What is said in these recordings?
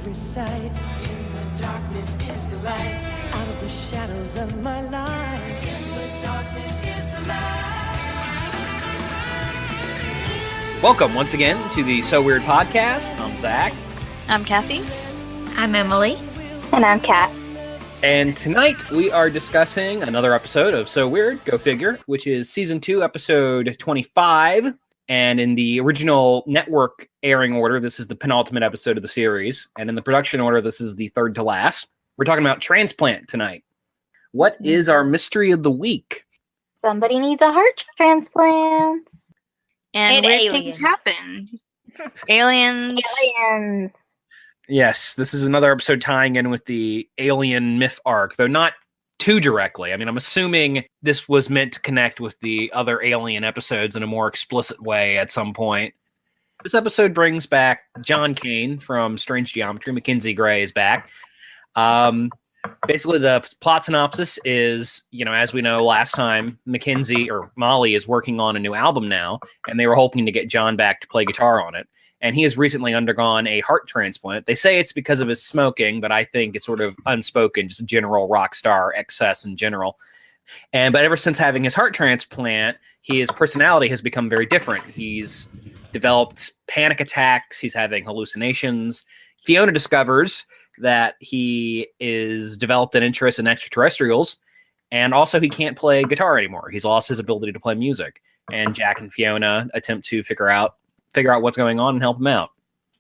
every sight. In the darkness is the light. Out of the shadows of my life. In the darkness is the light. Welcome once again to the So Weird podcast. I'm Zach. I'm Kathy. I'm Emily. And I'm Kat. And tonight we are discussing another episode of So Weird, Go Figure, which is Season 2, Episode 25. And in the original network airing order, this is the penultimate episode of the series. And in the production order, this is the third to last. We're talking about Transplant tonight. What is our mystery of the week? Somebody needs a heart transplant. And weird things happen. Aliens. Yes, this is another episode tying in with the alien myth arc, though not too directly. I mean, I'm assuming this was meant to connect with the other alien episodes in a more explicit way at some point. This episode brings back John Kane from Strange Geometry. McKenzie Gray is back. Basically, the plot synopsis is, as we know last time, Mackenzie, or Molly, is working on a new album now, and they were hoping to get John back to play guitar on it. And he has recently undergone a heart transplant. They say it's because of his smoking, but I think it's sort of unspoken, just general rock star excess in general. But ever since having his heart transplant, his personality has become very different. He's developed panic attacks. He's having hallucinations. Fiona discovers that he is developed an interest in extraterrestrials, and also he can't play guitar anymore. He's lost his ability to play music. And Jack and Fiona attempt to figure out what's going on and help him out.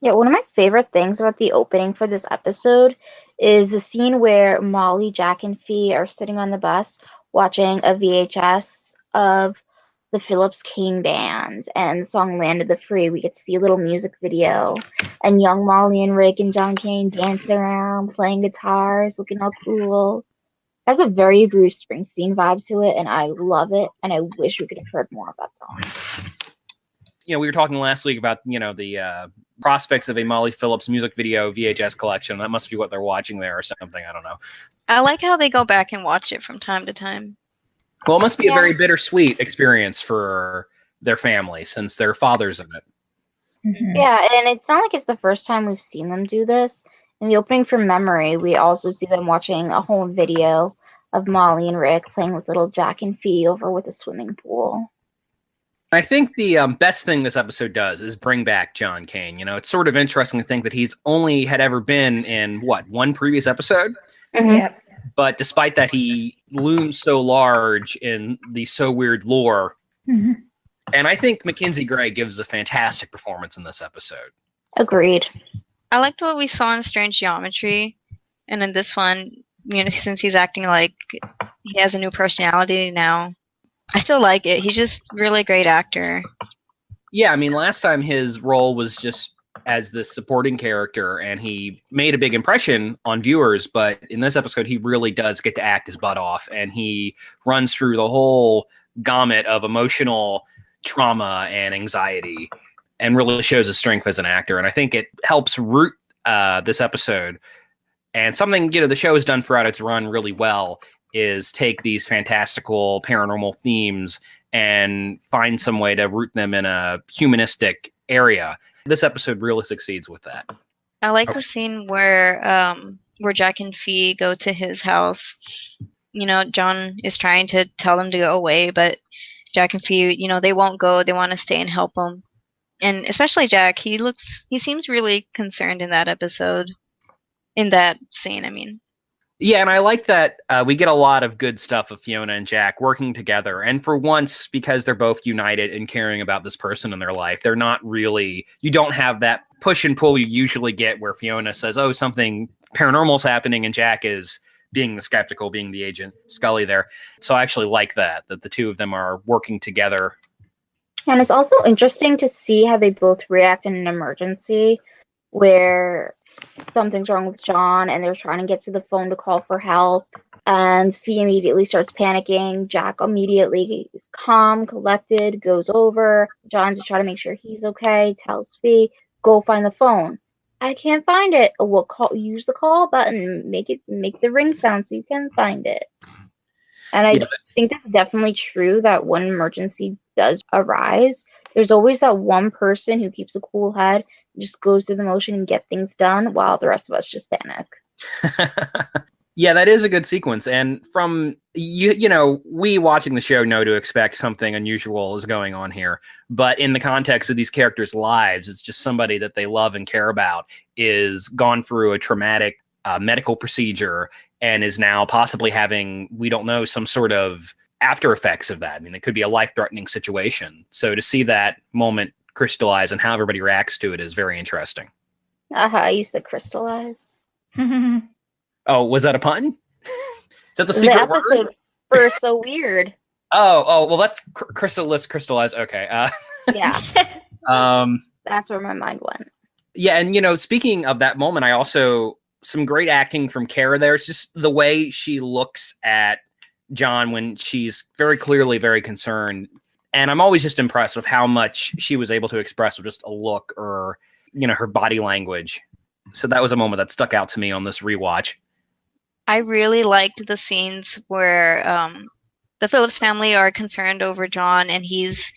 Yeah, one of my favorite things about the opening for this episode is the scene where Molly, Jack, and Fee are sitting on the bus watching a VHS of the Phillips Kane band and the song Land of the Free. We get to see a little music video and young Molly and Rick and John Kane dancing around, playing guitars, looking all cool. It has a very Bruce Springsteen vibe to it, and I love it, and I wish we could have heard more of that song. We were talking last week about, the prospects of a Molly Phillips music video VHS collection. That must be what they're watching there or something. I don't know. I like how they go back and watch it from time to time. Well, it must be a very bittersweet experience for their family since their father's in it. Mm-hmm. Yeah, and it's not like it's the first time we've seen them do this. In the opening From Memory, we also see them watching a home video of Molly and Rick playing with little Jack and Fee over with a swimming pool. I think the best thing this episode does is bring back John Kane. It's sort of interesting to think that he's only had ever been in, one previous episode? Mm-hmm. Yep. But despite that, he looms so large in the So Weird lore. Mm-hmm. And I think Mackenzie Gray gives a fantastic performance in this episode. Agreed. I liked what we saw in Strange Geometry. And in this one, since he's acting like he has a new personality now, I still like it. He's just really great actor. Yeah, I mean, last time his role was just as the supporting character, and he made a big impression on viewers, but in this episode, he really does get to act his butt off, and he runs through the whole gamut of emotional trauma and anxiety, and really shows his strength as an actor, and I think it helps root this episode. And something, the show has done throughout its run really well is take these fantastical paranormal themes and find some way to root them in a humanistic area. This episode really succeeds with that. I like the scene where Jack and Fee go to his house. John is trying to tell them to go away, but Jack and Fee, they won't go. They want to stay and help him. And especially Jack, he seems really concerned in that episode. In that scene, I mean. Yeah, and I like that we get a lot of good stuff of Fiona and Jack working together. And for once, because they're both united in caring about this person in their life, they're not really, you don't have that push and pull you usually get where Fiona says, oh, something paranormal's happening, and Jack is being the skeptical, being the agent Scully there. So I actually like that the two of them are working together. And it's also interesting to see how they both react in an emergency where something's wrong with John and they're trying to get to the phone to call for help, and Fee immediately starts panicking. Jack immediately is calm, collected, goes over John to try to make sure he's okay, tells Fee, go find the phone. I can't find it. Oh, well, use the call button, make the ring sound so you can find it. And I think that's definitely true that when emergency does arise, there's always that one person who keeps a cool head, just goes through the motion and get things done, while the rest of us just panic. Yeah, that is a good sequence. And from we watching the show know to expect something unusual is going on here. But in the context of these characters' lives, it's just somebody that they love and care about is gone through a traumatic medical procedure and is now possibly having, we don't know, some sort of after effects of that. I mean, it could be a life-threatening situation. So to see that moment crystallize and how everybody reacts to it is very interesting. You said crystallize. Oh, was that a pun? Is that the The secret episode word? for So Weird. Oh, well, that's crystallize. Okay. Yeah. That's where my mind went. Yeah, and speaking of that moment, I also some great acting from Keira there. It's just the way she looks at John when she's very clearly very concerned. And I'm always just impressed with how much she was able to express with just a look or, her body language. So that was a moment that stuck out to me on this rewatch. I really liked the scenes where the Phillips family are concerned over John, and he's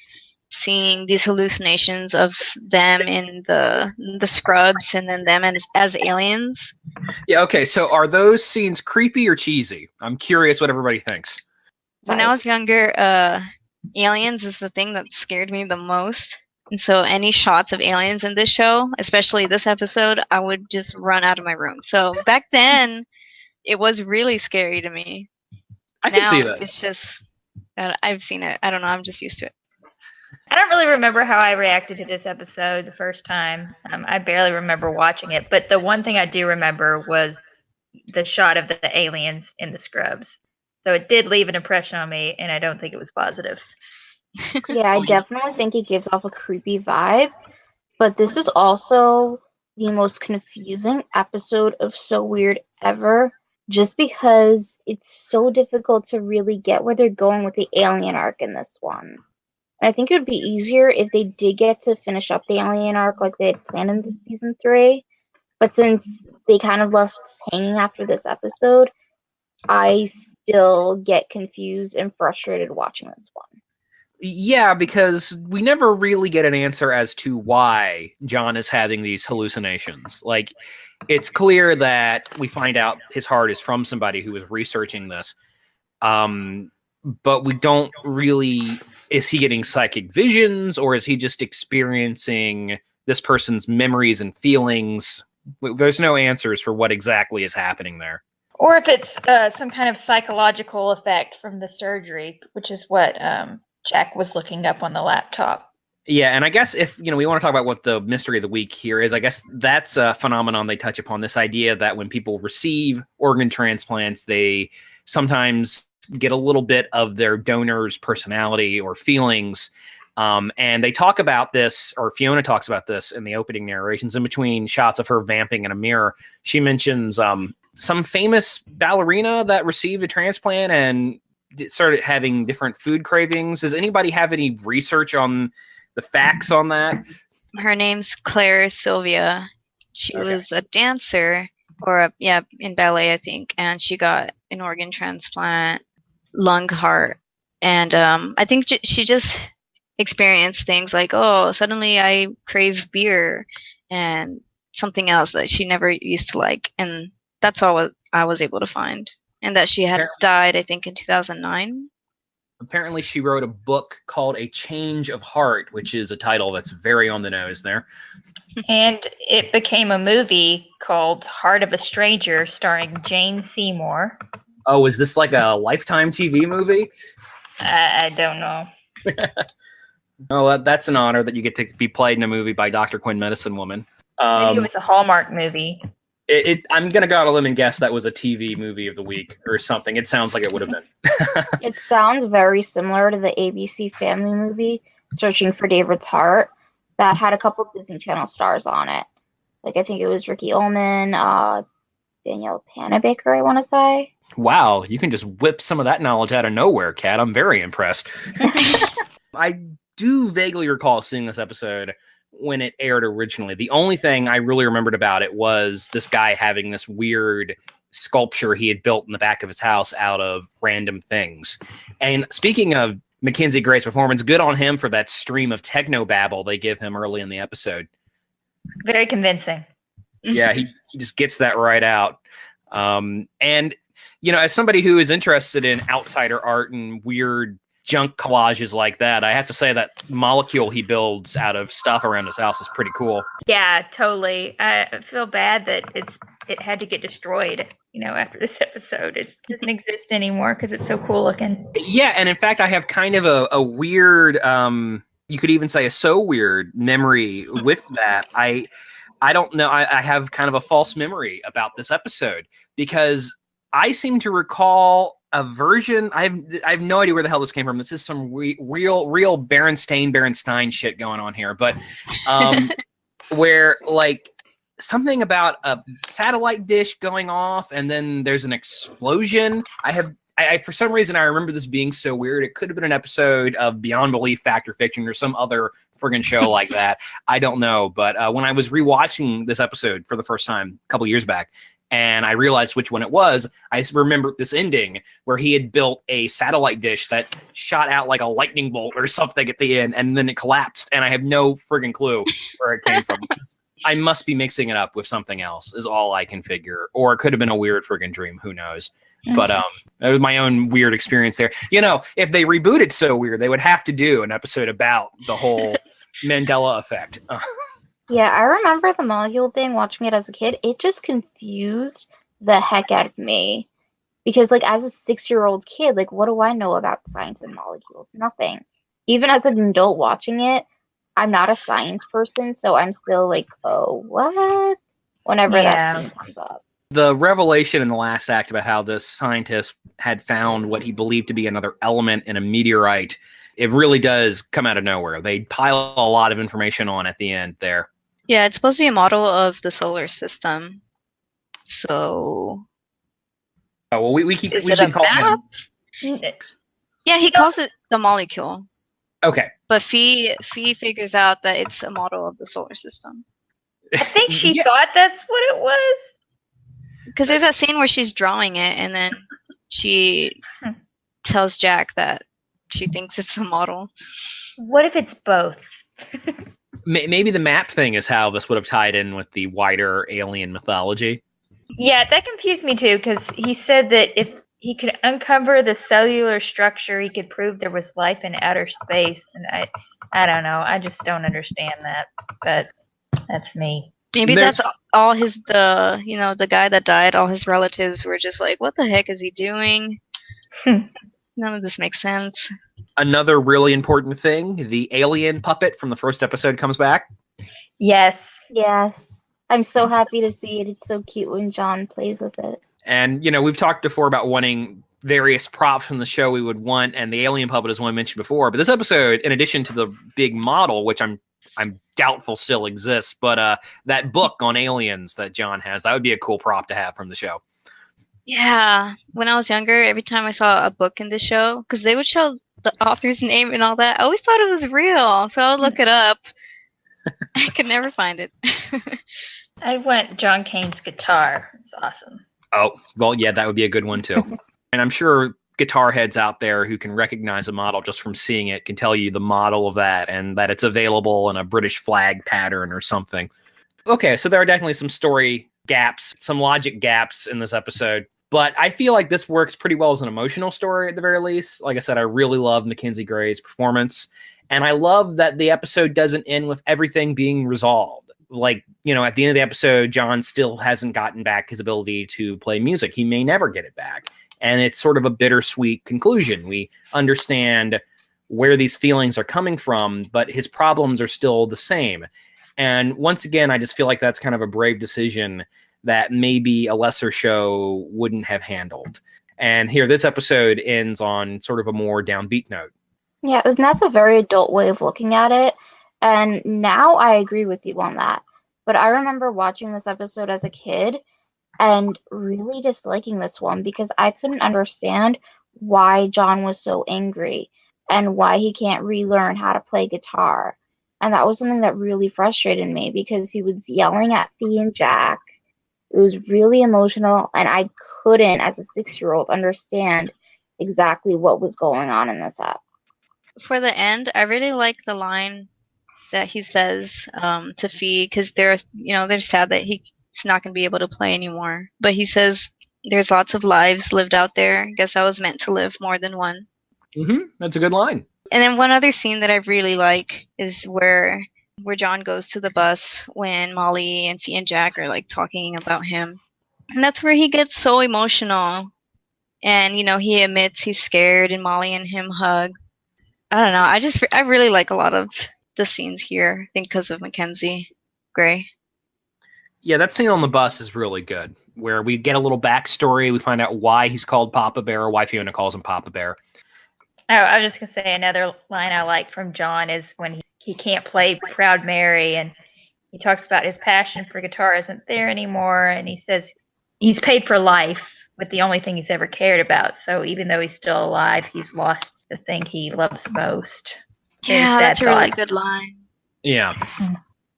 seeing these hallucinations of them in the scrubs, and then them as aliens. Yeah. Okay. So are those scenes creepy or cheesy? I'm curious what everybody thinks. When I was younger, aliens is the thing that scared me the most. And so any shots of aliens in this show, especially this episode, I would just run out of my room. So back then, it was really scary to me. I can see that. It's just, I've seen it. I don't know. I'm just used to it. I don't really remember how I reacted to this episode the first time. I barely remember watching it. But the one thing I do remember was the shot of the aliens in the scrubs. So it did leave an impression on me, and I don't think it was positive. Yeah, I definitely think it gives off a creepy vibe. But this is also the most confusing episode of So Weird ever, just because it's so difficult to really get where they're going with the alien arc in this one. And I think it would be easier if they did get to finish up the alien arc like they had planned in this season 3. But since they kind of left us hanging after this episode, I still get confused and frustrated watching this one. Yeah, because we never really get an answer as to why John is having these hallucinations. Like, it's clear that we find out his heart is from somebody who is researching this. But we don't really... Is he getting psychic visions, or is he just experiencing this person's memories and feelings? There's no answers for what exactly is happening there. Or if it's some kind of psychological effect from the surgery, which is what Jack was looking up on the laptop. Yeah, and I guess if we want to talk about what the mystery of the week here is, I guess that's a phenomenon they touch upon, this idea that when people receive organ transplants, they sometimes get a little bit of their donor's personality or feelings. And they talk about this, or Fiona talks about this in the opening narrations, in between shots of her vamping in a mirror. She mentions some famous ballerina that received a transplant and started having different food cravings. Does anybody have any research on the facts on that? Her name's Claire Sylvia. She was a dancer, or in ballet, I think, and she got an organ transplant, lung, heart, and I think she just experienced things like, oh, suddenly I crave beer and something else that she never used to like, and that's all I was able to find. And that she had died, I think, in 2009. Apparently she wrote a book called A Change of Heart, which is a title that's very on the nose there. And it became a movie called Heart of a Stranger starring Jane Seymour. Oh, is this like a Lifetime TV movie? I don't know. Oh, that's an honor that you get to be played in a movie by Dr. Quinn Medicine Woman. Maybe it was a Hallmark movie. I'm going to go out on a limb and guess that was a TV movie of the week or something. It sounds like it would have been. It sounds very similar to the ABC Family movie, Searching for David's Heart, that had a couple of Disney Channel stars on it. Like, I think it was Ricky Ullman, Danielle Panabaker, I want to say. Wow, you can just whip some of that knowledge out of nowhere, Kat. I'm very impressed. I do vaguely recall seeing this episode when it aired originally. The only thing I really remembered about it was this guy having this weird sculpture he had built in the back of his house out of random things. And speaking of Mackenzie Gray's performance. Good on him for that stream of techno babble they give him early in the episode. Very convincing. Yeah, he just gets that right out. And, you know, as somebody who is interested in outsider art and weird junk collages like that, I have to say that molecule he builds out of stuff around his house is pretty cool. Yeah, totally. I feel bad that it had to get destroyed, you know, after this episode. It doesn't exist anymore because it's so cool looking. Yeah, and in fact, I have kind of a weird, you could even say a so weird memory with that. I don't know. I have kind of a false memory about this episode because I seem to recall a version. I have no idea where the hell this came from. This is some real Berenstain shit going on here. But where like something about a satellite dish going off and then there's an explosion. I for some reason, I remember this being so weird. It could have been an episode of Beyond Belief, Fact or Fiction, or some other friggin' show like that. I don't know. But when I was rewatching this episode for the first time a couple years back, and I realized which one it was, I remembered this ending where he had built a satellite dish that shot out like a lightning bolt or something at the end, and then it collapsed. And I have no friggin' clue where it came from. I must be mixing it up with something else, is all I can figure. Or it could have been a weird friggin' dream. Who knows? But that was my own weird experience there. You know, if they rebooted So Weird, they would have to do an episode about the whole Mandela effect. Yeah, I remember the molecule thing, watching it as a kid. It just confused the heck out of me. Because, like, as a 6-year-old kid, like, what do I know about science and molecules? Nothing. Even as an adult watching it, I'm not a science person, so I'm still like, oh, what? Whenever that thing comes up. The revelation in the last act about how this scientist had found what he believed to be another element in a meteorite, it really does come out of nowhere. They pile a lot of information on at the end there. Yeah, it's supposed to be a model of the solar system. So... Oh, well, we've Is been it a calling map? him. Yeah, he calls it the molecule. Okay. But Fee figures out that it's a model of the solar system. I think she Yeah. thought that's what it was. Because there's that scene where she's drawing it, and then she tells Jack that she thinks it's a model. What if it's both? Maybe the map thing is how this would have tied in with the wider alien mythology. Yeah, that confused me too, because he said that if he could uncover the cellular structure, he could prove there was life in outer space. And I don't know. I just don't understand that. But that's me. Maybe that's all the guy that died, all his relatives were just like, what the heck is he doing? None of this makes sense. Another really important thing, the alien puppet from the first episode comes back. Yes. Yes. I'm so happy to see it. It's so cute when John plays with it. And, you know, we've talked before about wanting various props from the show we would want, and the alien puppet is one I mentioned before. But this episode, in addition to the big model, which I'm doubtful still exists, but that book on aliens that John has, that would be a cool prop to have from the show. Yeah. When I was younger, every time I saw a book in the show, because they would show the author's name and all that, I always thought it was real. So I would look it up. I could never find it. I want John Cain's guitar. It's awesome. Oh, well, yeah, that would be a good one, too. And I'm sure guitar heads out there who can recognize a model just from seeing it can tell you the model of that and that it's available in a British flag pattern or something. Okay, so there are definitely some story gaps, some logic gaps in this episode. But I feel like this works pretty well as an emotional story at the very least. Like I said, I really love Mackenzie Gray's performance. And I love that the episode doesn't end with everything being resolved. Like, you know, at the end of the episode, John still hasn't gotten back his ability to play music. He may never get it back. And it's sort of a bittersweet conclusion. We understand where these feelings are coming from, but his problems are still the same. And once again, I just feel like that's kind of a brave decision that maybe a lesser show wouldn't have handled. And here, this episode ends on sort of a more downbeat note. Yeah, and that's a very adult way of looking at it. And now I agree with you on that. But I remember watching this episode as a kid and really disliking this one because I couldn't understand why John was so angry and why he can't relearn how to play guitar. And that was something that really frustrated me because he was yelling at Fee and Jack. It was really emotional, and I couldn't, as a 6-year-old, understand exactly what was going on in this app. for the end, I really like the line that he says to Fee, because they're sad that he's not going to be able to play anymore. But he says, "There's lots of lives lived out there. Guess I was meant to live more than one." That's a good line. And then one other scene that I really like is where John goes to the bus when Molly and Fee and Jack are like talking about him, and that's where he gets so emotional. And he admits he's scared, and Molly and him hug. I don't know. I really like a lot of the scenes here, I think, because of McKenzie Gray. Yeah, that scene on the bus is really good, where we get a little backstory. We find out why he's called Papa Bear, or why Fiona calls him Papa Bear. Oh, I was just going to say another line I like from John is when he can't play Proud Mary, and he talks about his passion for guitar isn't there anymore, and he says he's paid for life with the only thing he's ever cared about. So even though he's still alive, he's lost the thing he loves most. Yeah, that's a really good line. Yeah.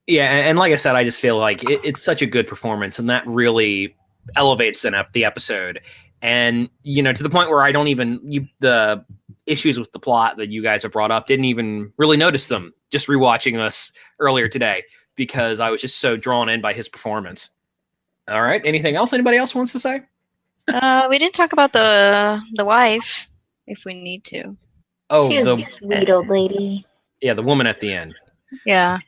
Yeah, and like I said, I just feel like it's such a good performance, and that really elevates the episode. And, to the point where I don't even, the issues with the plot that you guys have brought up, didn't even really notice them, just rewatching us earlier today, because I was just so drawn in by his performance. All right, anything else anybody else wants to say? We didn't talk about the wife, if we need to. Oh, she was a sweet old lady. Yeah, the woman at the end. Yeah.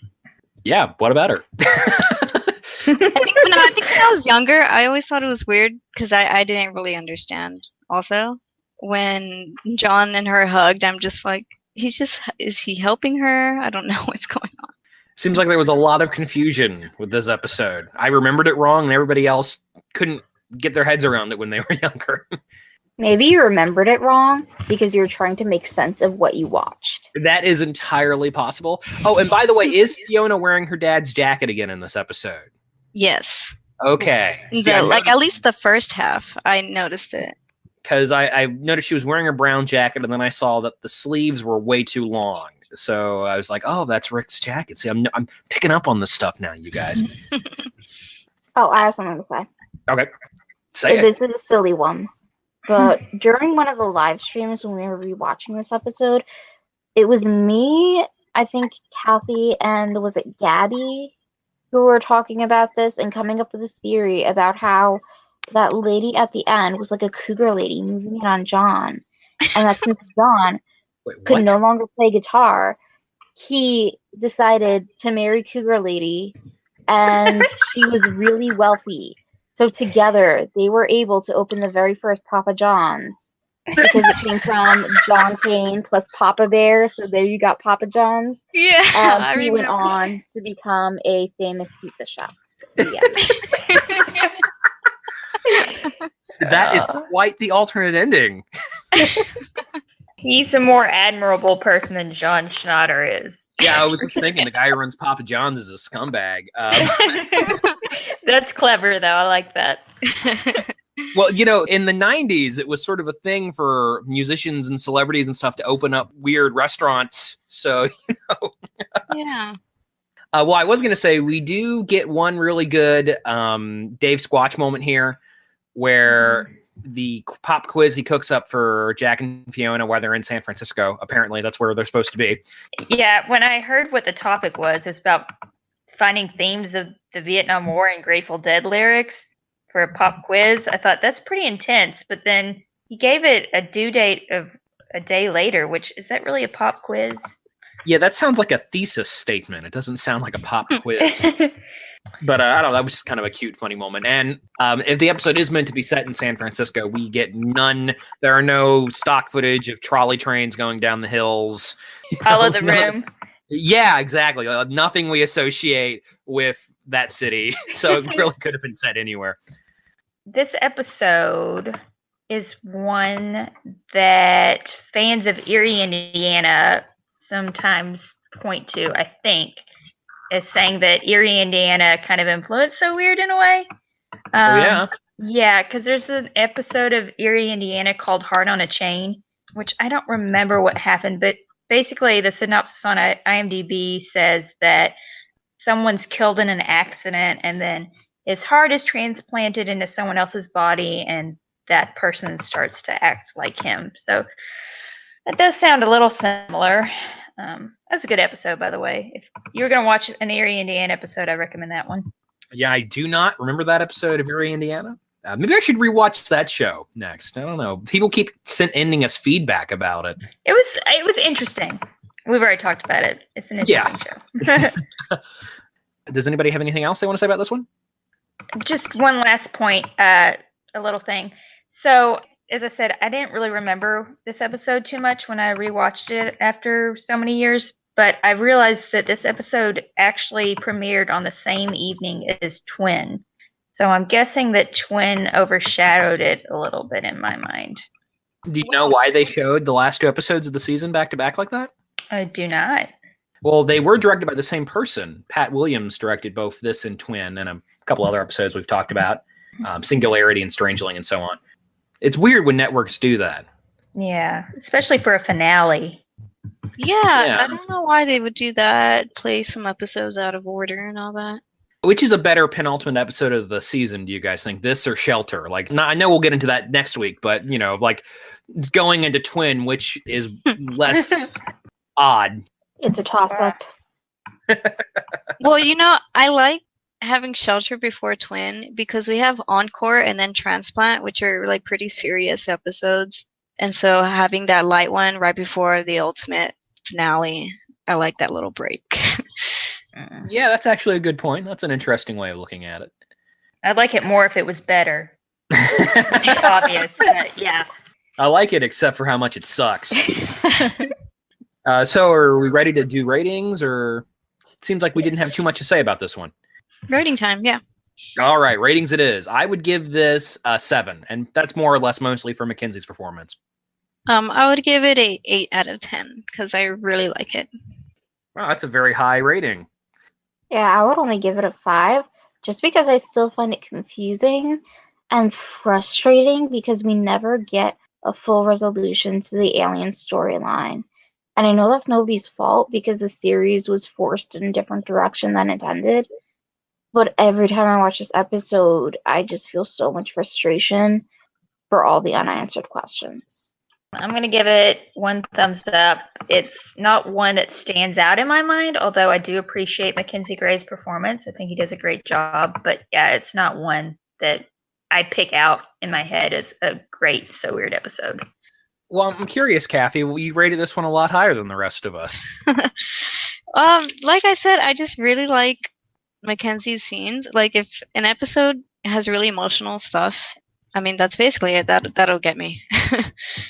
Yeah, what about her? I think when I was younger, I always thought it was weird because I didn't really understand. Also, when John and her hugged, I'm just like, is he helping her? I don't know what's going on. Seems like there was a lot of confusion with this episode. I remembered it wrong, and everybody else couldn't get their heads around it when they were younger. Maybe you remembered it wrong because you were trying to make sense of what you watched. That is entirely possible. Oh, and by the way, is Fiona wearing her dad's jacket again in this episode? Yes. Okay. See, at least the first half, I noticed it. Because I noticed she was wearing a brown jacket, and then I saw that the sleeves were way too long. So I was like, oh, that's Rick's jacket. See, I'm picking up on this stuff now, you guys. Oh, I have something to say. Okay. Say it. This is a silly one. But during one of the live streams when we were rewatching this episode, it was me, I think Kathy, and was it Gabby who were talking about this and coming up with a theory about how that lady at the end was like a cougar lady moving in on John. And that since John could no longer play guitar, he decided to marry cougar lady, and she was really wealthy. So together, they were able to open the very first Papa John's because it came from John Kane plus Papa Bear. So there you got Papa John's. Yeah, he went on to become a famous pizza shop. Yeah. That is quite the alternate ending. He's a more admirable person than John Schnatter is. Yeah, I was just thinking the guy who runs Papa John's is a scumbag. That's clever, though. I like that. Well, in the 90s, it was sort of a thing for musicians and celebrities and stuff to open up weird restaurants. So, Yeah. Well, I was going to say, we do get one really good Dave Squatch moment here where the pop quiz he cooks up for Jack and Fiona while they're in San Francisco. Apparently, that's where they're supposed to be. Yeah, when I heard what the topic was, it's about finding themes of the Vietnam War and Grateful Dead lyrics for a pop quiz. I thought that's pretty intense, but then he gave it a due date of a day later, which is that really a pop quiz? Yeah, that sounds like a thesis statement. It doesn't sound like a pop quiz. But I don't know, that was just kind of a cute, funny moment. And if the episode is meant to be set in San Francisco, we get none. There are no stock footage of trolley trains going down the hills. Follow the room. Yeah, exactly. Nothing we associate with that city. So it really could have been set anywhere. This episode is one that fans of Erie, Indiana sometimes point to, I think, as saying that Erie, Indiana kind of influenced So Weird in a way. Yeah. Yeah, because there's an episode of Erie, Indiana called Heart on a Chain, which I don't remember what happened, but basically the synopsis on IMDb says that someone's killed in an accident and then his heart is transplanted into someone else's body and that person starts to act like him. So That does sound a little similar. That's a good episode, by the way. If you're going to watch an Erie, Indiana episode, I recommend that one. Yeah, I do not remember that episode of Erie, Indiana. Maybe I should rewatch that show next. I don't know. People keep sending us feedback about it. It was interesting. We've already talked about it. It's an interesting show. Does anybody have anything else they want to say about this one? Just one last point, a little thing. So, as I said, I didn't really remember this episode too much when I rewatched it after so many years, but I realized that this episode actually premiered on the same evening as Twin. So I'm guessing that Twin overshadowed it a little bit in my mind. Do you know why they showed the last 2 episodes of the season back to back like that? I do not. Well, they were directed by the same person. Pat Williams directed both this and Twin and a couple other episodes we've talked about, Singularity and Strangeling and so on. It's weird when networks do that. Yeah, especially for a finale. Yeah, I don't know why they would do that, play some episodes out of order and all that. Which is a better penultimate episode of the season, do you guys think? This or Shelter? Like, I know we'll get into that next week, but, like, going into Twin, which is less odd. It's a toss-up. Well, I like having Shelter before Twin because we have Encore and then Transplant, which are, like, pretty serious episodes. And so having that light one right before the ultimate finale, I like that little break. Yeah, that's actually a good point. That's an interesting way of looking at it. I'd like it more if it was better. It's obvious, but yeah. I like it, except for how much it sucks. So are we ready to do ratings, or it seems like we didn't have too much to say about this one? Rating time, yeah. All right, ratings it is. I would give this a 7, and that's more or less mostly for Mackenzie's performance. I would give it a 8 out of 10 because I really like it. Wow, that's a very high rating. Yeah, I would only give it a 5, just because I still find it confusing and frustrating because we never get a full resolution to the alien storyline. And I know that's nobody's fault because the series was forced in a different direction than intended. But every time I watch this episode, I just feel so much frustration for all the unanswered questions. I'm going to give it 1 thumbs up. It's not one that stands out in my mind, although I do appreciate McKenzie Gray's performance. I think he does a great job. But yeah, it's not one that I pick out in my head as a great So Weird episode. Well, I'm curious, Kathy. You rated this one a lot higher than the rest of us. Like I said, I just really like Mackenzie's scenes. Like, if an episode has really emotional stuff, I mean, that's basically it. That'll get me.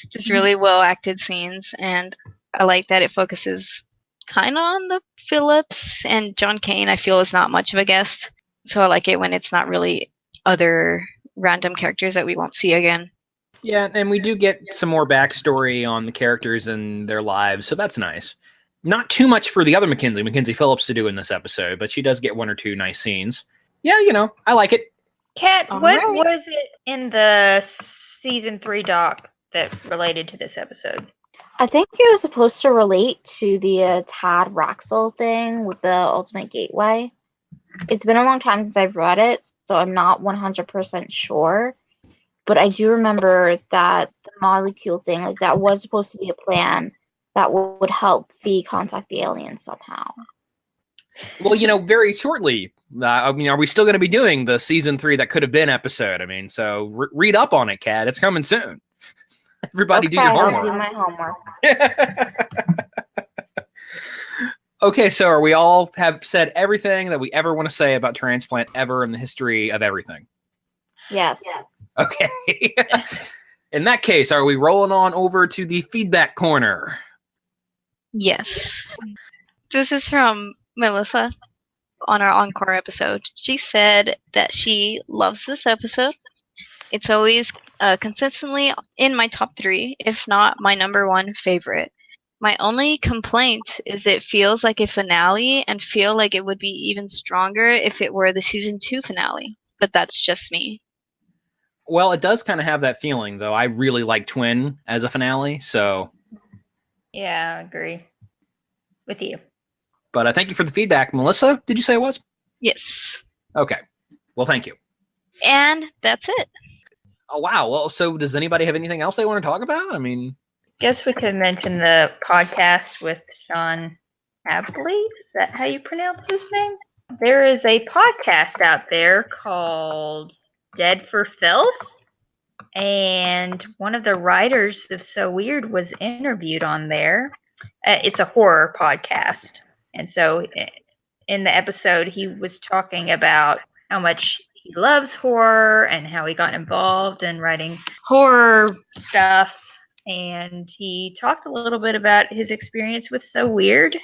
Just really well acted scenes, and I like that it focuses kind of on the Phillips, and John Kane I feel is not much of a guest, so I like it when it's not really other random characters that we won't see again. Yeah, and we do get some more backstory on the characters and their lives, so that's nice. Not too much for the other Mackenzie Phillips, to do in this episode, but she does get 1 or 2 nice scenes. Yeah, I like it. Kat, All what right. was it in the season 3 doc that related to this episode? I think it was supposed to relate to the Todd Raxel thing with the Ultimate Gateway. It's been a long time since I've read it, so I'm not 100% sure. But I do remember that the molecule thing, like, that was supposed to be a plan that would help Fee contact the aliens somehow. Well, very shortly, are we still going to be doing the season 3 that could have been episode? I mean, so read up on it, Kat. It's coming soon. Everybody do your homework. I'll do my homework. Okay, so are we all have said everything that we ever want to say about Transplant ever in the history of everything? Yes. Okay. In that case, are we rolling on over to the feedback corner? Yes. This is from Melissa on our Encore episode. She said that she loves this episode. It's always consistently in my top 3, if not my number 1 favorite. My only complaint is it feels like a finale and feel like it would be even stronger if it were the season 2 finale. But that's just me. Well, it does kind of have that feeling, though. I really like Twin as a finale, so... Yeah, I agree with you. But thank you for the feedback. Melissa, did you say it was? Yes. Okay. Well, thank you. And that's it. Oh, wow. Well, so does anybody have anything else they want to talk about? I mean... Guess we could mention the podcast with Sean Abley. Is that how you pronounce his name? There is a podcast out there called Dead for Filth. And one of the writers of So Weird was interviewed on there. It's a horror podcast. And so in the episode, he was talking about how much he loves horror and how he got involved in writing horror stuff. And he talked a little bit about his experience with So Weird.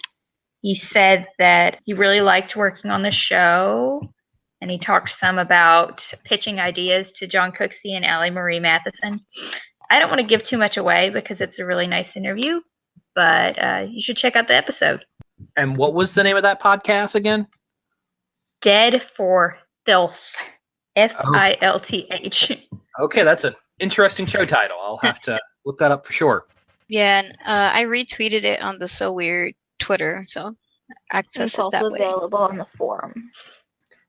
He said that he really liked working on the show. And he talked some about pitching ideas to John Cooksey and Allie Marie Matheson. I don't want to give too much away because it's a really nice interview, but you should check out the episode. And what was the name of that podcast again? Dead for Filth. Filth. Okay, that's an interesting show title. I'll have to look that up for sure. Yeah, and I retweeted it on the So Weird Twitter, so access It's it that also way. available on the forum.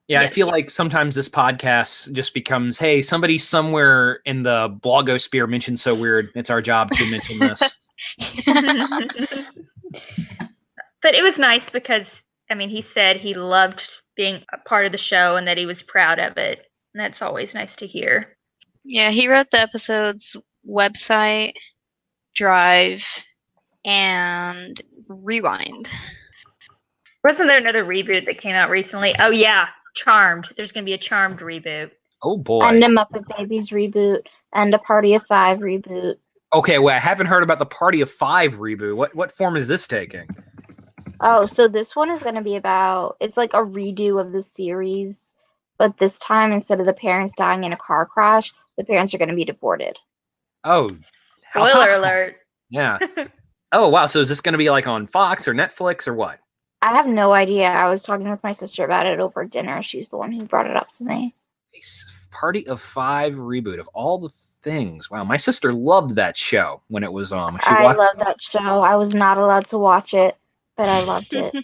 Yeah, I Yes. feel like sometimes this podcast just becomes, hey, somebody somewhere in the blogosphere mentioned So Weird. It's our job to mention this. But it was nice because, I mean, he said he loved being a part of the show and that he was proud of it. And that's always nice to hear. Yeah, he wrote the episode's website, drive, and rewind. Wasn't there another reboot that came out recently? Oh, yeah. Charmed. There's going to be a Charmed reboot. Oh, boy. And a Muppet Babies reboot, and a Party of Five reboot. Okay, well, I haven't heard about the Party of Five reboot. What form is this taking? Oh, so this one is going to be about, it's like a redo of the series, but this time instead of the parents dying in a car crash, the parents are going to be deported. Oh, how Spoiler topical. alert. Yeah. Oh, wow. So is this going to be like on Fox or Netflix or what? I have no idea. I was talking with my sister about it over dinner. She's the one who brought it up to me. Party of Five reboot of all the things. Wow, my sister loved that show when it was on. I love that show. I was not allowed to watch it, but I loved it.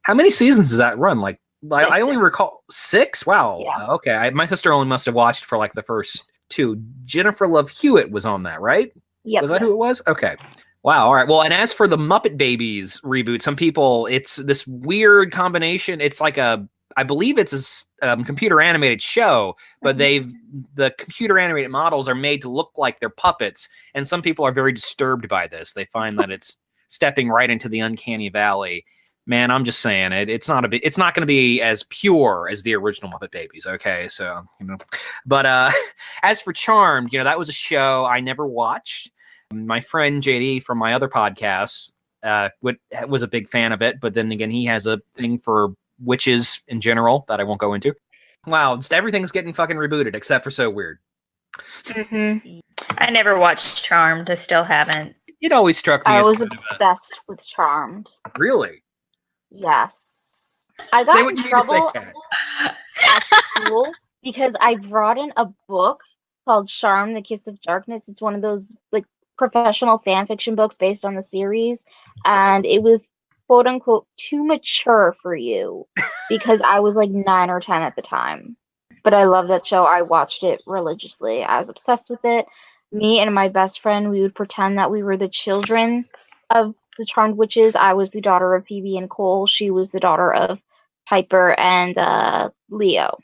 How many seasons does that run? Like, I only recall 6. Wow. Yeah. Okay. My sister only must have watched for like the first 2. Jennifer Love Hewitt was on that, right? Yep. Was that who it was? Okay. Wow. All right. Well, and as for the Muppet Babies reboot, some people, it's this weird combination. It's like I believe it's a computer animated show, but the computer animated models are made to look like they're puppets. And some people are very disturbed by this. They find that it's stepping right into the uncanny valley. Man, I'm just saying it's not going to be as pure as the original Muppet Babies. Okay. So, but as for Charmed, that was a show I never watched. My friend JD from my other podcast was a big fan of it, but then again, he has a thing for witches in general that I won't go into. Wow, just everything's getting fucking rebooted except for So Weird. Mm-hmm. I never watched Charmed. I still haven't. It always struck me I as was kind of obsessed with Charmed. really. Yes. I Say got what in you need to say, trouble Kat. at school because I brought in a book called Charmed, The Kiss of Darkness. It's one of those like professional fan fiction books based on the series, and it was quote unquote too mature for you because I was like 9 or 10 at the time. But I love that show. I watched it religiously. I was obsessed with it. Me and my best friend, we would pretend that we were the children of the Charmed Witches. I was the daughter of Phoebe and Cole. She was the daughter of Piper and Leo.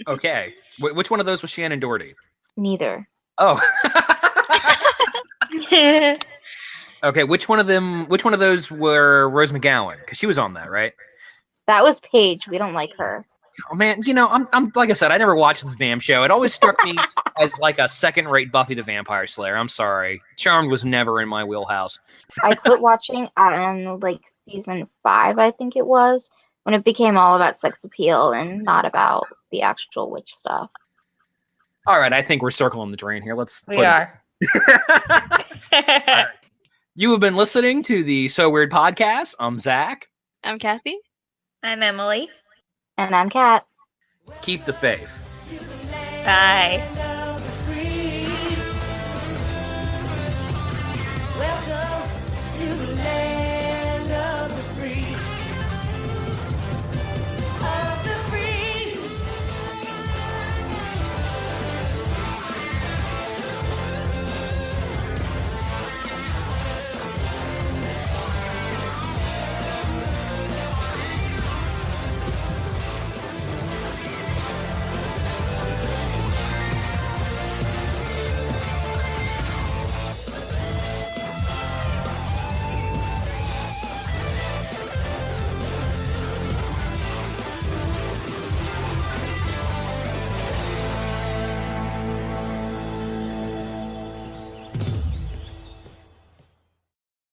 Okay, which one of those was Shannon Doherty? Neither. Oh. Okay, which one of those were Rose McGowan? Because she was on that, right? That was Paige. We don't like her. Oh man, I'm like I said, I never watched this damn show. It always struck me as like a second-rate Buffy the Vampire Slayer. I'm sorry, Charmed was never in my wheelhouse. I quit watching on like season 5, I think it was, when it became all about sex appeal and not about the actual witch stuff. All right, I think we're circling the drain here. Let's. We are. Right. You have been listening to the So Weird podcast. I'm Zach. I'm Kathy. I'm Emily. And I'm Kat. Keep the faith. Bye. Welcome to the land.